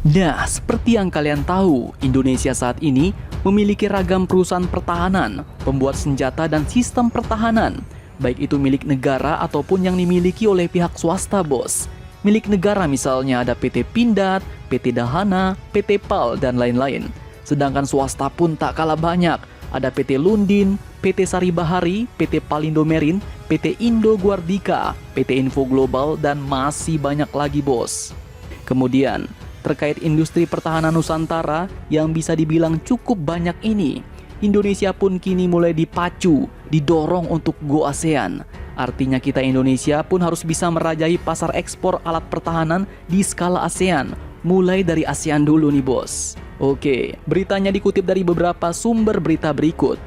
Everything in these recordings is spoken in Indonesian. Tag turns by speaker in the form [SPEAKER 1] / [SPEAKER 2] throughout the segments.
[SPEAKER 1] Nah, seperti yang kalian tahu, Indonesia saat ini memiliki ragam perusahaan pertahanan, pembuat senjata dan sistem pertahanan, baik itu milik negara ataupun yang dimiliki oleh pihak swasta, bos. Milik negara misalnya ada PT Pindad, PT Dahana, PT PAL, dan lain-lain. Sedangkan swasta pun tak kalah banyak, ada PT Lundin, PT Sari Bahari, PT Palindo Marine, PT Indo Guardika, PT Info Global, dan masih banyak lagi, bos. Kemudian, terkait industri pertahanan Nusantara yang bisa dibilang cukup banyak ini, Indonesia pun kini mulai dipacu, didorong untuk go ASEAN. Artinya kita Indonesia pun harus bisa merajai pasar ekspor alat pertahanan di skala ASEAN, mulai dari ASEAN dulu nih, bos. Oke, beritanya dikutip dari beberapa sumber berita berikut.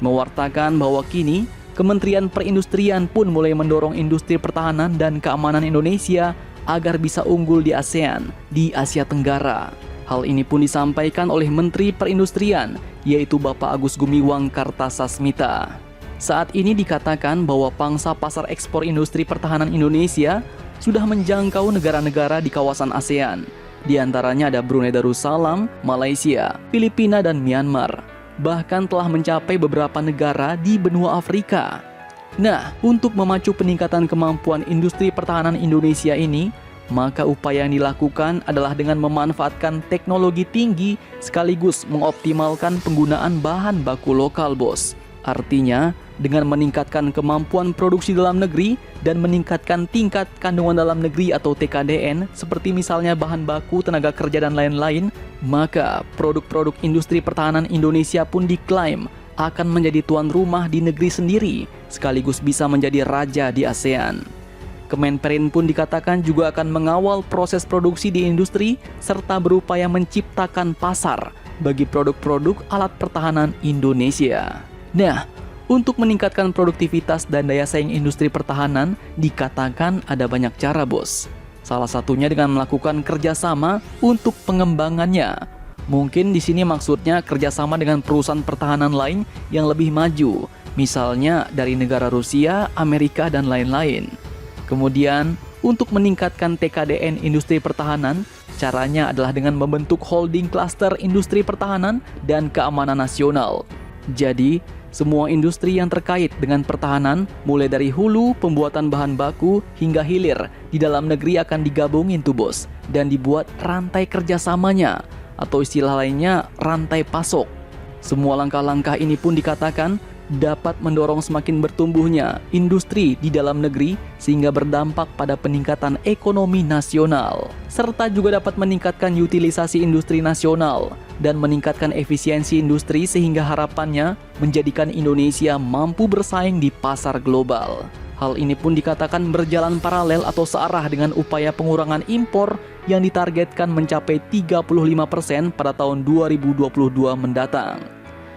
[SPEAKER 1] Mewartakan bahwa kini Kementerian Perindustrian pun mulai mendorong industri pertahanan dan keamanan Indonesia agar bisa unggul di ASEAN, di Asia Tenggara. Hal ini pun disampaikan oleh Menteri Perindustrian, yaitu Bapak Agus Gumiwang Kartasasmita. Saat ini dikatakan bahwa pangsa pasar ekspor industri pertahanan Indonesia sudah menjangkau negara-negara di kawasan ASEAN. Di antaranya ada Brunei Darussalam, Malaysia, Filipina, dan Myanmar. Bahkan telah mencapai beberapa negara di benua Afrika. Nah, untuk memacu peningkatan kemampuan industri pertahanan Indonesia ini, maka upaya yang dilakukan adalah dengan memanfaatkan teknologi tinggi sekaligus mengoptimalkan penggunaan bahan baku lokal, bos. Artinya, dengan meningkatkan kemampuan produksi dalam negeri dan meningkatkan tingkat kandungan dalam negeri atau TKDN, seperti misalnya bahan baku, tenaga kerja, dan lain-lain, maka produk-produk industri pertahanan Indonesia pun diklaim akan menjadi tuan rumah di negeri sendiri, sekaligus bisa menjadi raja di ASEAN. Kemenperin pun dikatakan juga akan mengawal proses produksi di industri serta berupaya menciptakan pasar bagi produk-produk alat pertahanan Indonesia. Nah, untuk meningkatkan produktivitas dan daya saing industri pertahanan, dikatakan ada banyak cara, bos. Salah satunya dengan melakukan kerjasama untuk pengembangannya. Mungkin di sini maksudnya kerjasama dengan perusahaan pertahanan lain yang lebih maju, misalnya dari negara Rusia, Amerika, dan lain-lain. Kemudian, untuk meningkatkan TKDN industri pertahanan, caranya adalah dengan membentuk holding cluster industri pertahanan dan keamanan nasional. Jadi, semua industri yang terkait dengan pertahanan, mulai dari hulu, pembuatan bahan baku, hingga hilir, di dalam negeri akan digabungin tuh, bos, dan dibuat rantai kerjasamanya, atau istilah lainnya rantai pasok. Semua langkah-langkah ini pun dikatakan dapat mendorong semakin bertumbuhnya industri di dalam negeri sehingga berdampak pada peningkatan ekonomi nasional, serta juga dapat meningkatkan utilisasi industri nasional dan meningkatkan efisiensi industri sehingga harapannya menjadikan Indonesia mampu bersaing di pasar global. Hal ini pun dikatakan berjalan paralel atau searah dengan upaya pengurangan impor yang ditargetkan mencapai 35% pada tahun 2022 mendatang.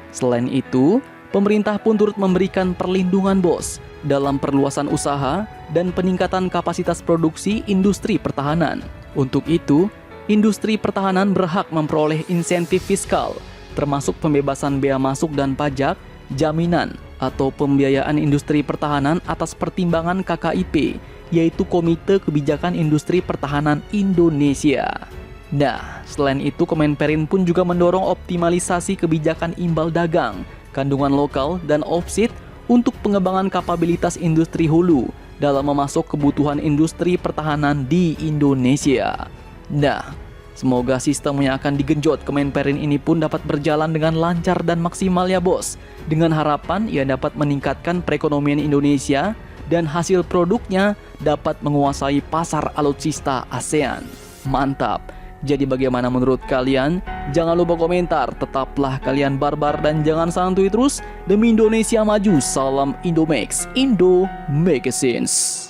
[SPEAKER 1] Selain itu, pemerintah pun turut memberikan perlindungan, bos, dalam perluasan usaha dan peningkatan kapasitas produksi industri pertahanan. Untuk itu, industri pertahanan berhak memperoleh insentif fiskal, termasuk pembebasan bea masuk dan pajak, jaminan, atau pembiayaan industri pertahanan atas pertimbangan KKIP, yaitu Komite Kebijakan Industri Pertahanan Indonesia. Nah, selain itu Kemenperin pun juga mendorong optimalisasi kebijakan imbal dagang, kandungan lokal, dan offset untuk pengembangan kapabilitas industri hulu dalam memasok kebutuhan industri pertahanan di Indonesia. Nah, semoga sistem yang akan digenjot Kemenperin ini pun dapat berjalan dengan lancar dan maksimal ya, bos. Dengan harapan ia dapat meningkatkan perekonomian Indonesia dan hasil produknya dapat menguasai pasar alutsista ASEAN. Mantap! Jadi bagaimana menurut kalian? Jangan lupa komentar, tetaplah kalian barbar dan jangan santuy terus. Demi Indonesia maju, salam Indomax, Indo Magazines.